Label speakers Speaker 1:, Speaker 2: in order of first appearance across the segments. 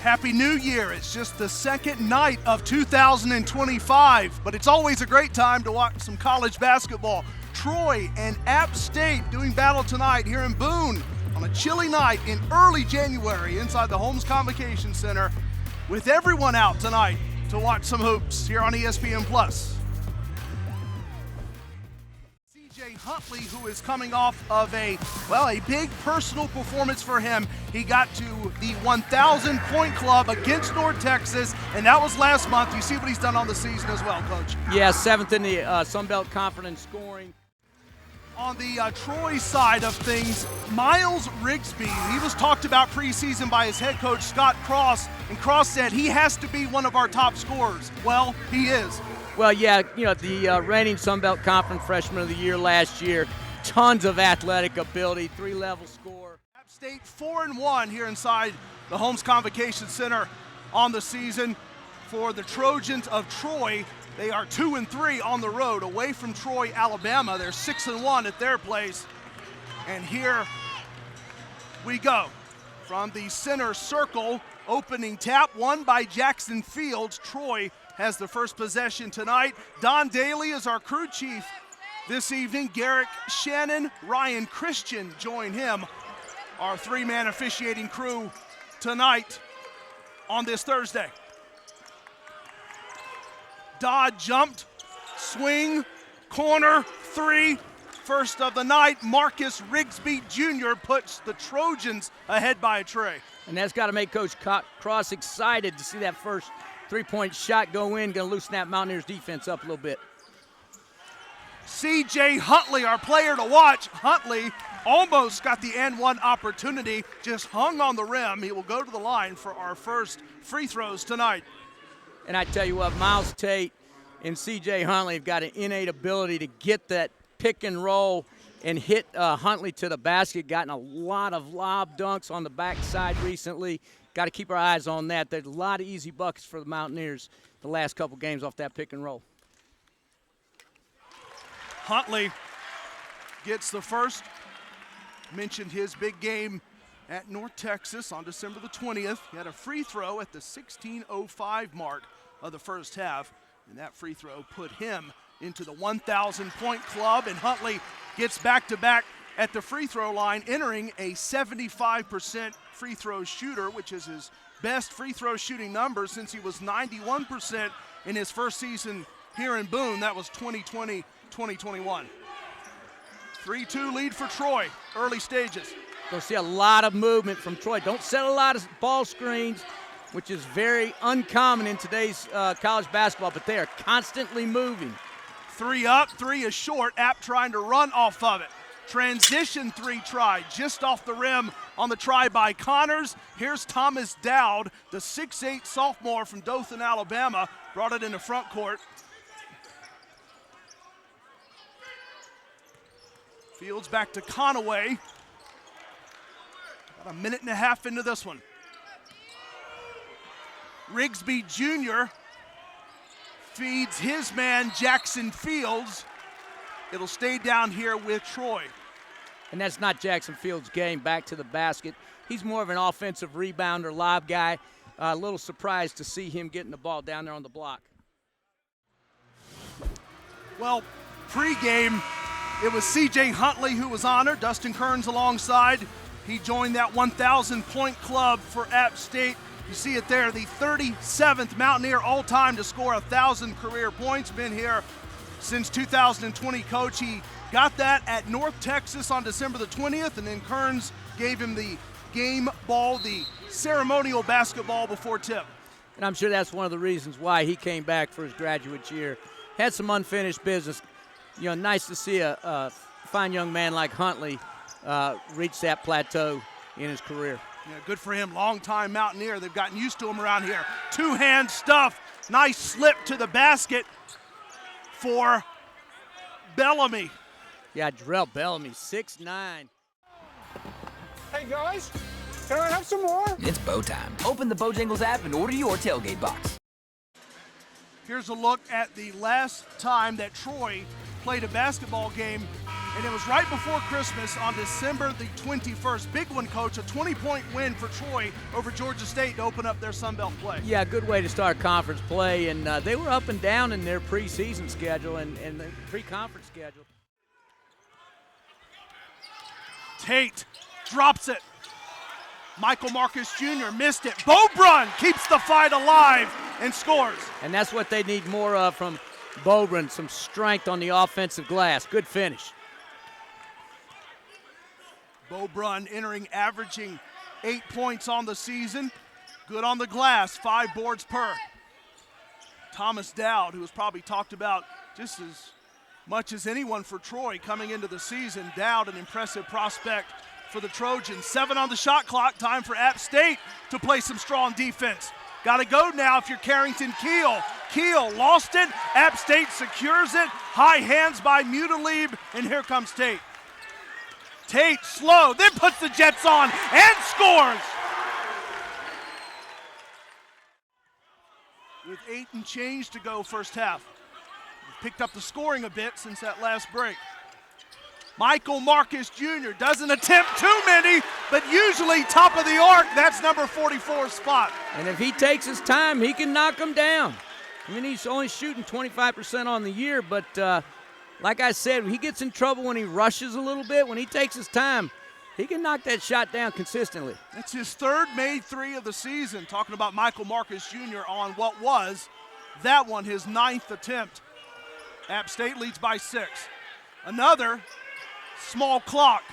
Speaker 1: Happy New Year. It's just the second night of 2025, but it's always a great time to watch some college basketball. Troy and App State doing battle tonight here in Boone on a chilly night in early January inside the Holmes Convocation Center, with everyone out tonight to watch some hoops here on ESPN+. Huntley, who is coming off of a big personal performance for him. He got to the 1,000-point club against North Texas, and that was last month. You see what he's done on the season as well, Coach.
Speaker 2: Yeah, 7th in the Sun Belt Conference in scoring.
Speaker 1: On the Troy side of things, Miles Rigsby, he was talked about preseason by his head coach, Scott Cross, and Cross said he has to be one of our top scorers. Well, he is.
Speaker 2: Well, yeah, the reigning Sun Belt Conference Freshman of the Year last year, tons of athletic ability, 3-level score.
Speaker 1: App State 4-1 here inside the Holmes Convocation Center on the season. For the Trojans of Troy, they are 2-3 on the road away from Troy, Alabama. They're 6-1 at their place. And here we go from the center circle, opening tap, won by Jackson Fields. Troy has the first possession tonight. Don Daly is our crew chief this evening. Garrick Shannon, Ryan Christian join him, our 3-man officiating crew tonight on this Thursday. Dodd jumped, swing, corner, 3, first of the night. Marcus Rigsby Jr. puts the Trojans ahead by a tray.
Speaker 2: And that's got to make Coach Cross excited to see that first 3-point shot go in, going to loosen that Mountaineers defense up a little bit.
Speaker 1: C.J. Huntley, our player to watch. Huntley almost got the and-one opportunity, just hung on the rim. He will go to the line for our first free throws tonight.
Speaker 2: And I tell you what, Miles Tate and C.J. Huntley have got an innate ability to get that pick and roll and hit Huntley to the basket. Gotten a lot of lob dunks on the backside recently. Got to keep our eyes on that. There's a lot of easy buckets for the Mountaineers the last couple games off that pick and roll.
Speaker 1: Huntley gets the first. Mentioned his big game at North Texas on December the 20th. He had a free throw at the 16:05 mark of the first half, and that free throw put him into the 1,000-point club, and Huntley gets back-to-back at the free throw line, entering a 75% free throw shooter, which is his best free throw shooting number since he was 91% in his first season here in Boone. That was 2020-2021. 3-2 lead for Troy, early stages.
Speaker 2: Going to see a lot of movement from Troy. Don't set a lot of ball screens, which is very uncommon in today's college basketball, but they are constantly moving.
Speaker 1: 3 up, 3 is short. App trying to run off of it. Transition 3 try, just off the rim on the try by Connors. Here's Thomas Dowd, the 6'8 sophomore from Dothan, Alabama, brought it into front court. Fields back to Conaway. About a minute and a half into this one. Rigsby Jr. feeds his man Jackson Fields. It'll stay down here with Troy.
Speaker 2: And that's not Jackson Fields' game, back to the basket. He's more of an offensive rebounder, lob guy. A little surprised to see him getting the ball down there on the block.
Speaker 1: Well, pregame, it was C.J. Huntley who was honored. Dustin Kearns alongside. He joined that 1,000-point club for App State. You see it there, the 37th Mountaineer all-time to score 1,000 career points. Been here since 2020, Coach. He got that at North Texas on December the 20th, and then Kearns gave him the game ball, the ceremonial basketball before tip.
Speaker 2: And I'm sure that's one of the reasons why he came back for his graduate year. Had some unfinished business. Nice to see a fine young man like Huntley reach that plateau in his career.
Speaker 1: Yeah, good for him. Long-time Mountaineer. They've gotten used to him around here. Two-hand stuff. Nice slip to the basket for Bellamy.
Speaker 2: Yeah, Jarrell Bellamy, 6'9".
Speaker 3: Hey, guys. Can I have some more?
Speaker 4: It's Bo time. Open the Bojangles app and order your tailgate box.
Speaker 1: Here's a look at the last time that Troy played a basketball game, and it was right before Christmas on December the 21st. Big one, Coach, a 20-point win for Troy over Georgia State to open up their Sun Belt play.
Speaker 2: Yeah, good way to start conference play, and they were up and down in their preseason schedule and the pre-conference schedule.
Speaker 1: Tate drops it. Michael Marcus Jr. missed it. Bobrun keeps the fight alive and scores.
Speaker 2: And that's what they need more of from Bobrun, some strength on the offensive glass. Good finish.
Speaker 1: Bobrun averaging 8 points on the season. Good on the glass, 5 boards per. Thomas Dowd, who was probably talked about just as much as anyone for Troy coming into the season. Dowd, an impressive prospect for the Trojans. 7 on the shot clock, time for App State to play some strong defense. Got to go now if you're Carrington Keel. Keel lost it, App State secures it. High hands by Mutalib, and here comes Tate. Tate slow, then puts the Jets on and scores! With 8 and change to go first half. Picked up the scoring a bit since that last break. Michael Marcus Jr. doesn't attempt too many, but usually top of the arc, that's number 44's spot.
Speaker 2: And if he takes his time, he can knock them down. I mean, he's only shooting 25% on the year, but like I said, he gets in trouble when he rushes a little bit. When he takes his time, he can knock that shot down consistently.
Speaker 1: It's his 3rd made 3 of the season, talking about Michael Marcus Jr. on what was, that one, his 9th attempt. App State leads by 6. Another small clock.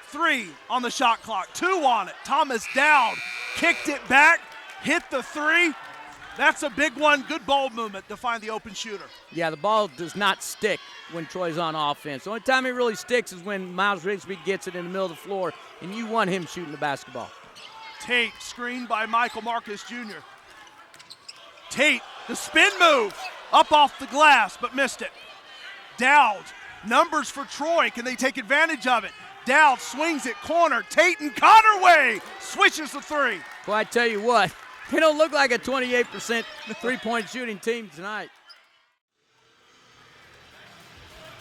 Speaker 1: 3 on the shot clock, 2 on it. Thomas Dowd kicked it back, hit the 3. That's a big one. Good ball movement to find the open shooter.
Speaker 2: Yeah, the ball does not stick when Troy's on offense. The only time it really sticks is when Miles Rigsby gets it in the middle of the floor, and you want him shooting the basketball.
Speaker 1: Tate screened by Michael Marcus Jr. Tate, the spin move, up off the glass, but missed it. Dowd, numbers for Troy. Can they take advantage of it? Dowd swings it corner. Tate and Connerway swishes the 3.
Speaker 2: Well, I tell you what, they don't look like a 28% three-point shooting team tonight.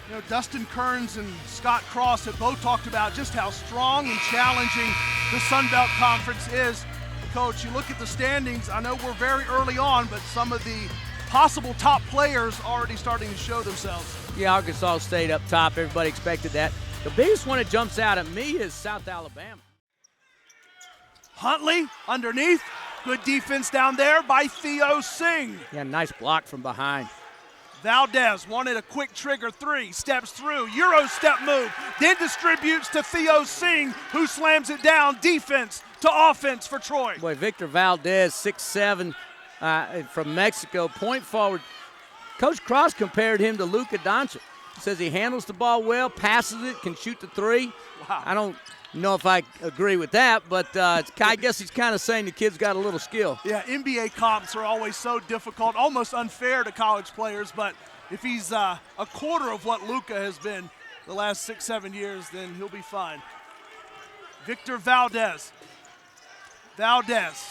Speaker 1: You know, Dustin Kearns and Scott Cross have both talked about just how strong and challenging the Sun Belt Conference is. Coach, you look at the standings, I know we're very early on, but some of the possible top players already starting to show themselves.
Speaker 2: Yeah, Arkansas State up top. Everybody expected that. The biggest one that jumps out at me is South Alabama.
Speaker 1: Huntley underneath. Good defense down there by Theo Singh.
Speaker 2: Yeah, nice block from behind.
Speaker 1: Valdez wanted a quick trigger 3, steps through, Euro step move, then distributes to Theo Singh, who slams it down. Defense to offense for Troy.
Speaker 2: Boy, Victor Valdez, 6'7", from Mexico, point forward. Coach Cross compared him to Luka Doncic. He says he handles the ball well, passes it, can shoot the 3.
Speaker 1: Wow.
Speaker 2: I don't know if I agree with that, but I guess he's kind of saying the kid's got a little skill.
Speaker 1: Yeah, NBA comps are always so difficult, almost unfair to college players, but if he's a quarter of what Luka has been the last 6-7 years, then he'll be fine. Victor Valdez. Valdez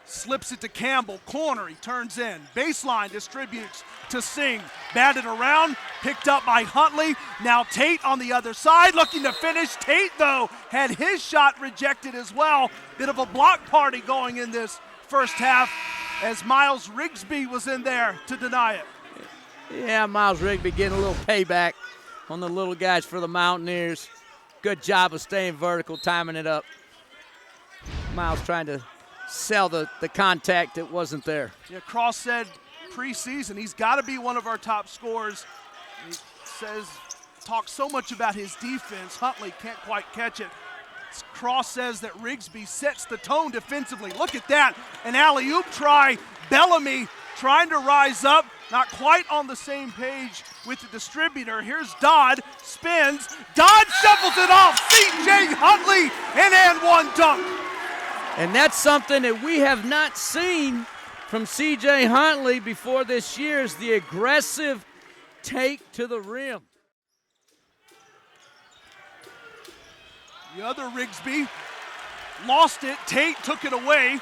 Speaker 1: slips it to Campbell, corner, he turns in. Baseline distributes to Singh. Batted around, picked up by Huntley. Now Tate on the other side, looking to finish. Tate, though, had his shot rejected as well. Bit of a block party going in this first half as Miles Rigsby was in there to deny it.
Speaker 2: Yeah, Miles Rigsby getting a little payback on the little guys for the Mountaineers. Good job of staying vertical, timing it up. Miles trying to sell the contact that wasn't there.
Speaker 1: Yeah, Cross said preseason he's got to be one of our top scorers. He talks so much about his defense. Huntley can't quite catch it. Cross says that Rigsby sets the tone defensively. Look at that, an alley-oop try. Bellamy trying to rise up, not quite on the same page with the distributor. Here's Dodd, spins. Dodd shuffles it off. C.J. Huntley, and one dunk.
Speaker 2: And that's something that we have not seen from C.J. Huntley before this year, is the aggressive take to the rim. The
Speaker 1: other Rigsby lost it. Tate took it away.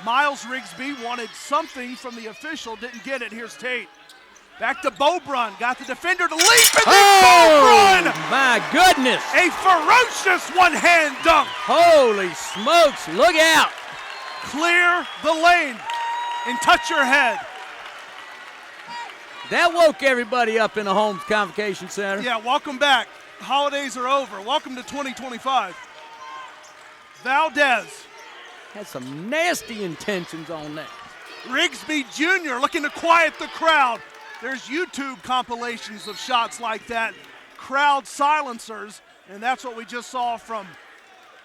Speaker 1: Miles Rigsby wanted something from the official, didn't get it. Here's Tate. Back to Beaubrun, got the defender to leap, and then Beaubrun!
Speaker 2: My goodness!
Speaker 1: A ferocious one-hand dunk.
Speaker 2: Holy smokes, look out!
Speaker 1: Clear the lane and touch your head.
Speaker 2: That woke everybody up in the Holmes Convocation Center.
Speaker 1: Yeah, welcome back. Holidays are over. Welcome to 2025. Valdez.
Speaker 2: Had some nasty intentions on that.
Speaker 1: Rigsby Jr. looking to quiet the crowd. There's YouTube compilations of shots like that, crowd silencers, and that's what we just saw from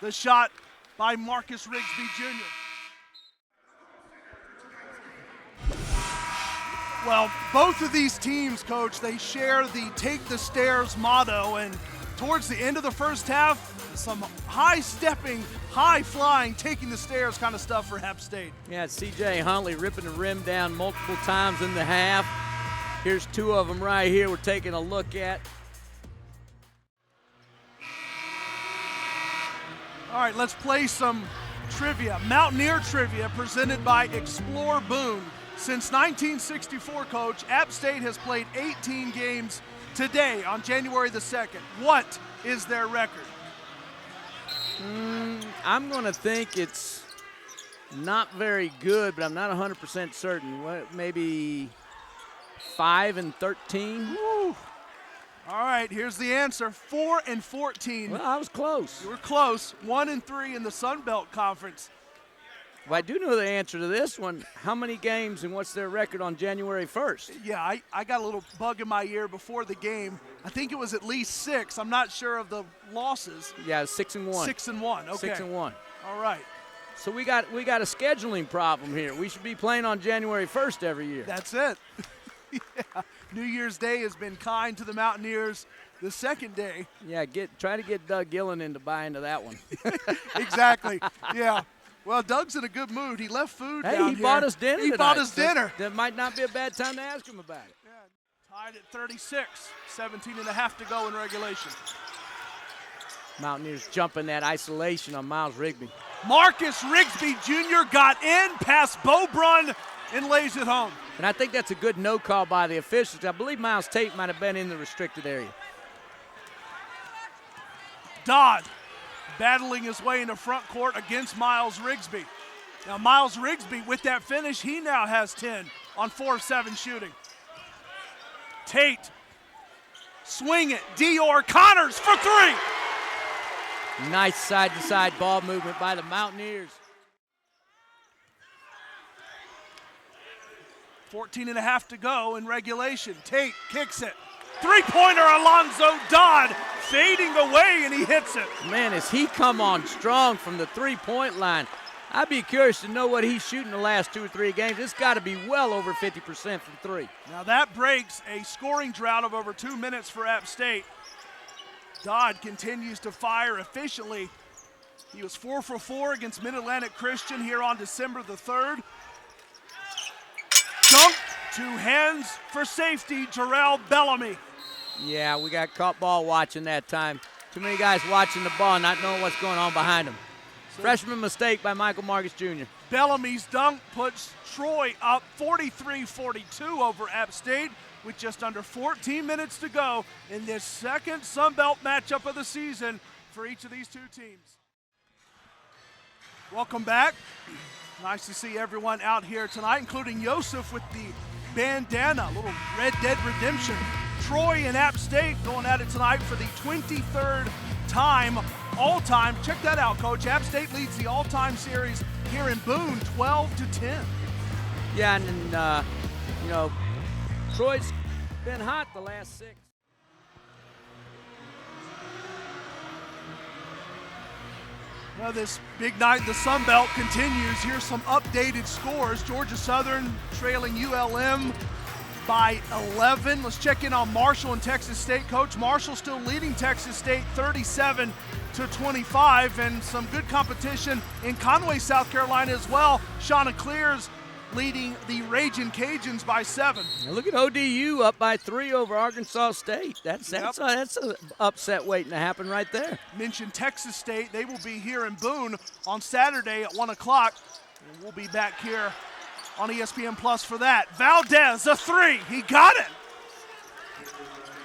Speaker 1: the shot by Marcus Rigsby Jr. Well, both of these teams, Coach, they share the take the stairs motto, and towards the end of the first half, some high-stepping, high-flying, taking the stairs kind of stuff for App State.
Speaker 2: Yeah, C.J. Huntley ripping the rim down multiple times in the half. Here's two of them right here we're taking a look at.
Speaker 1: All right, let's play some trivia. Mountaineer Trivia presented by Explore Boone. Since 1964, Coach, App State has played 18 games today on January the 2nd. What is their record?
Speaker 2: I'm going to think it's not very good, but I'm not 100% certain. What, maybe 5-13?
Speaker 1: Woo. All right, here's the answer, 4-14.
Speaker 2: Well, I was close.
Speaker 1: You were close, 1-3 in the Sun Belt Conference.
Speaker 2: Well, I do know the answer to this one. How many games and what's their record on January 1st?
Speaker 1: Yeah, I got a little bug in my ear before the game. I think it was at least 6. I'm not sure of the losses.
Speaker 2: Yeah, 6-1.
Speaker 1: 6-1, okay.
Speaker 2: 6-1.
Speaker 1: All right.
Speaker 2: So we got a scheduling problem here. We should be playing on January 1st every year.
Speaker 1: That's it. Yeah. New Year's Day has been kind to the Mountaineers. The second day.
Speaker 2: Yeah, try to get Doug Gillen into buy into that one.
Speaker 1: Exactly. Yeah. Well, Doug's in a good mood. He left food down here.
Speaker 2: Hey, he bought us dinner
Speaker 1: He bought us dinner.
Speaker 2: That might not be a bad time to ask him about it.
Speaker 1: Yeah. Tied at 36. 17.5 to go in regulation.
Speaker 2: Mountaineers jumping that isolation on Miles Rigsby.
Speaker 1: Marcus Rigsby Jr. got in past Beaubrun and lays it home.
Speaker 2: And I think that's a good no call by the officials. I believe Miles Tate might have been in the restricted area.
Speaker 1: Dodd battling his way into front court against Miles Rigsby. Now Miles Rigsby with that finish, he now has 10 on 4 of 7 shooting. Tate, swing it, Dior, Connors for 3.
Speaker 2: Nice side-to-side ball movement by the Mountaineers.
Speaker 1: 14.5 to go in regulation. Tate kicks it. Three-pointer, Alonzo Dodd fading away, and he hits it.
Speaker 2: Man, has he come on strong from the three-point line. I'd be curious to know what he's shooting the last 2 or 3 games. It's got to be well over 50% from 3.
Speaker 1: Now that breaks a scoring drought of over 2 minutes for App State. Dodd continues to fire efficiently. He was 4 for 4 against Mid-Atlantic Christian here on December the 3rd. Dunk, 2 hands for safety, Jarrell Bellamy.
Speaker 2: Yeah, we got caught ball watching that time. Too many guys watching the ball, not knowing what's going on behind them. Freshman mistake by Michael Marcus Jr.
Speaker 1: Bellamy's dunk puts Troy up 43-42 over App State with just under 14 minutes to go in this second Sun Belt matchup of the season for each of these two teams. Welcome back. Nice to see everyone out here tonight, including Yosef with the bandana, a little Red Dead Redemption. Troy and App State going at it tonight for the 23rd time all-time. Check that out, Coach. App State leads the all-time series here in Boone, 12-10.
Speaker 2: Yeah, and you know, Troy's been hot the last 6.
Speaker 1: Well, this big night in the Sun Belt continues. Here's some updated scores. Georgia Southern trailing ULM by 11. Let's check in on Marshall and Texas State. Coach, Marshall still leading Texas State 37-25, and some good competition in Conway, South Carolina as well. Shauna Clears leading the Ragin' Cajuns by 7.
Speaker 2: Now look at ODU up by 3 over Arkansas State. That's an upset waiting to happen right there.
Speaker 1: Mentioned Texas State. They will be here in Boone on Saturday at 1 o'clock. And we'll be back here on ESPN Plus for that. Valdez, a three. He got it.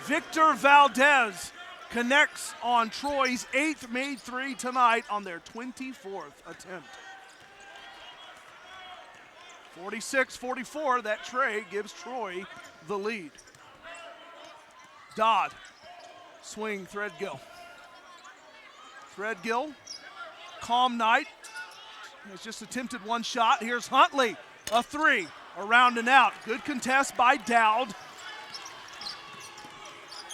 Speaker 1: Victor Valdez connects on Troy's 8th made three tonight on their 24th attempt. 46-44, that tray gives Troy the lead. Dodd, swing, Threadgill. Threadgill, calm night. Has just attempted one shot. Here's Huntley, a three, around and out. Good contest by Dowd.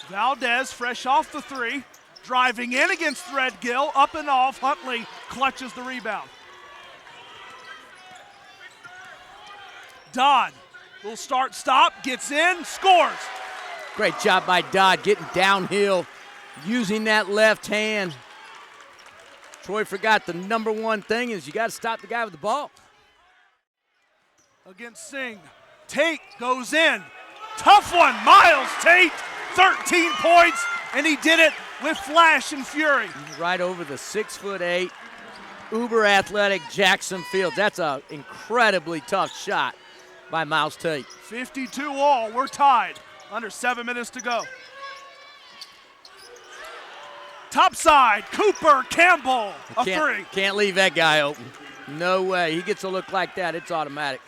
Speaker 1: Valdez, fresh off the three, driving in against Threadgill, up and off. Huntley clutches the rebound. Dodd, little start-stop, gets in, scores.
Speaker 2: Great job by Dodd getting downhill, using that left hand. Troy forgot the number one thing is you got to stop the guy with the ball.
Speaker 1: Against Singh, Tate goes in. Tough one, Miles Tate, 13 points, and he did it with flash and fury.
Speaker 2: Right over the 6'8", uber athletic Jackson Fields. That's an incredibly tough shot by Miles Tate.
Speaker 1: 52 all, we're tied. Under 7 minutes to go. Top side, Cooper Campbell, a three.
Speaker 2: Can't leave that guy open. No way. He gets a look like that, it's automatic.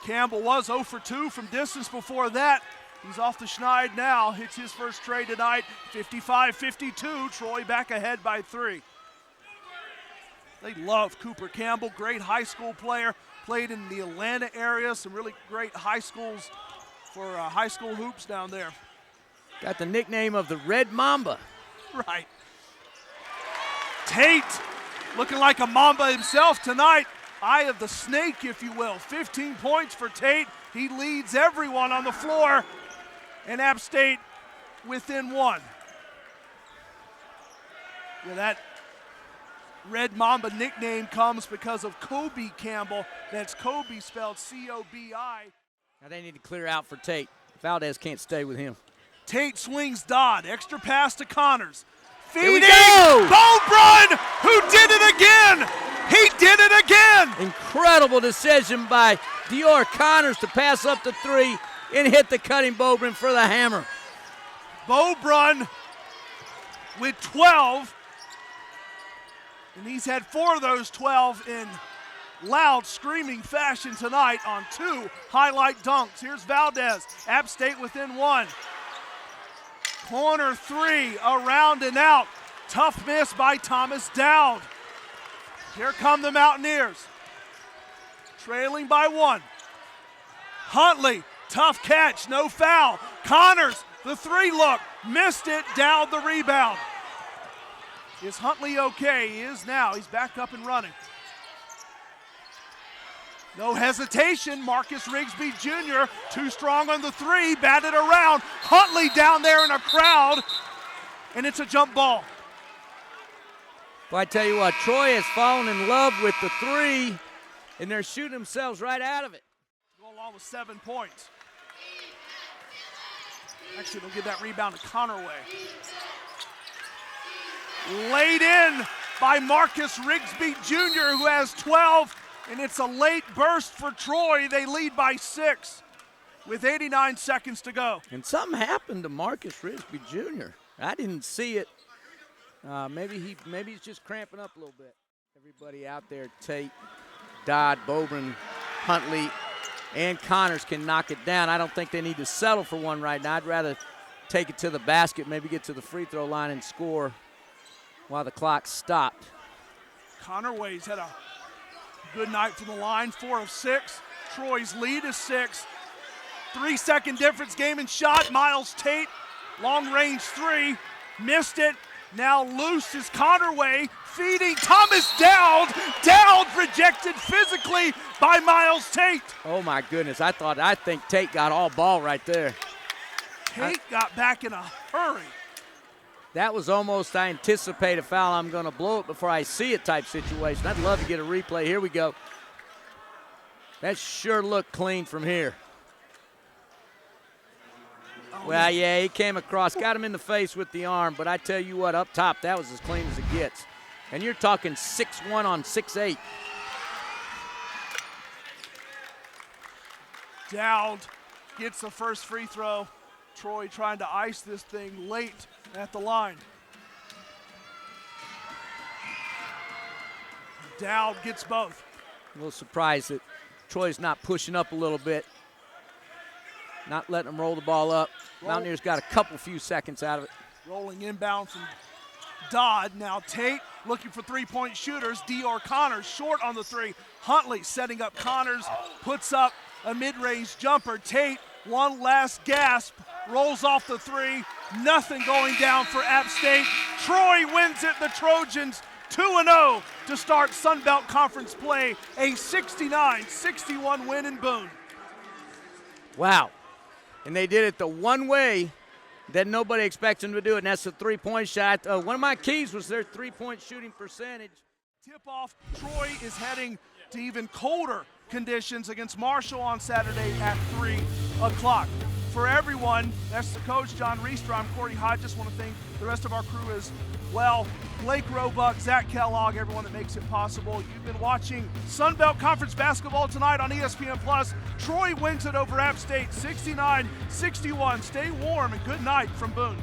Speaker 1: Campbell was 0 for 2 from distance before that. He's off the schneid now. Hits his first tray tonight. 55-52. Troy back ahead by 3. They love Cooper Campbell. Great high school player. Played in the Atlanta area. Some really great high schools for high school hoops down there.
Speaker 2: Got the nickname of the Red Mamba.
Speaker 1: Right. Tate looking like a Mamba himself tonight. Eye of the snake, if you will. 15 points for Tate. He leads everyone on the floor. And App State within 1. Yeah, that Red Mamba nickname comes because of Kobe Campbell. That's Kobe spelled C-O-B-I.
Speaker 2: Now they need to clear out for Tate. Valdez can't stay with him.
Speaker 1: Tate swings Dodd. Extra pass to Connors. Feeding
Speaker 2: Bobrun,
Speaker 1: who did it again. He did it again.
Speaker 2: Incredible decision by Dior Connors to pass up the three and hit the cutting Bobrun for the hammer.
Speaker 1: Bobrun with 12. And he's had 4 of those 12 in loud, screaming fashion tonight on 2 highlight dunks. Here's Valdez. App State within 1. Corner 3, around and out. Tough miss by Thomas Dowd. Here come the Mountaineers. Trailing by 1. Huntley, tough catch, no foul. Connors, the 3 look, missed it, Dowd the rebound. Is Huntley okay? He is now. He's back up and running. No hesitation. Marcus Rigsby Jr. too strong on the 3. Batted around. Huntley down there in a crowd. And it's a jump ball.
Speaker 2: Well, I tell you what, Troy has fallen in love with the 3, and they're shooting themselves right out of it.
Speaker 1: Go along with 7 points. Actually, they'll give that rebound to Connerway. Laid in by Marcus Rigsby Jr., who has 12. And it's a late burst for Troy. They lead by 6 with 89 seconds to go.
Speaker 2: And something happened to Marcus Rigsby Jr. I didn't see it. Maybe he's just cramping up a little bit. Everybody out there, Tate, Dodd, Bobrun, Huntley, and Connors can knock it down. I don't think they need to settle for one right now. I'd rather take it to the basket, maybe get to the free throw line and score while the clock stopped.
Speaker 1: Connerway's had a good night from the line, 4 of 6. Troy's lead is 6. 3-second difference, game and shot. Miles Tate, long range 3, missed it. Now loose is Connerway, feeding Thomas Dowd. Dowd rejected physically by Miles Tate.
Speaker 2: Oh my goodness, I think Tate got all ball right there.
Speaker 1: Tate got back in a hurry.
Speaker 2: That was almost, I anticipate a foul, I'm going to blow it before I see it type situation. I'd love to get a replay. Here we go. That sure looked clean from here. Oh, well, yeah, he came across, got him in the face with the arm, but I tell you what, up top, that was as clean as it gets. And you're talking 6'1" on 6'8".
Speaker 1: Dowd gets the first free throw. Troy trying to ice this thing late at the line. Dowd gets both.
Speaker 2: A little surprised that Troy's not pushing up a little bit, not letting them roll the ball up. Mountaineers got a few seconds out of it.
Speaker 1: Rolling inbound from Dodd. Now Tate looking for three-point shooters. Dior Connors short on the three. Huntley setting up Connors, puts up a mid-range jumper. Tate, one last gasp, rolls off the three. Nothing going down for App State. Troy wins it. The Trojans 2-0 to start Sun Belt Conference play. A 69-61 win in Boone.
Speaker 2: Wow. And they did it the one way that nobody expects them to do it, and that's the three-point shot. One of my keys was their three-point shooting percentage.
Speaker 1: Tip-off, Troy is heading to even colder conditions against Marshall on Saturday at 3 o'clock. For everyone, that's the coach, John Riester. I'm Corey Hodges. Want to thank the rest of our crew as well. Blake Roebuck, Zach Kellogg, everyone that makes it possible. You've been watching Sun Belt Conference basketball tonight on ESPN+. Troy wins it over App State, 69-61. Stay warm and good night from Boone.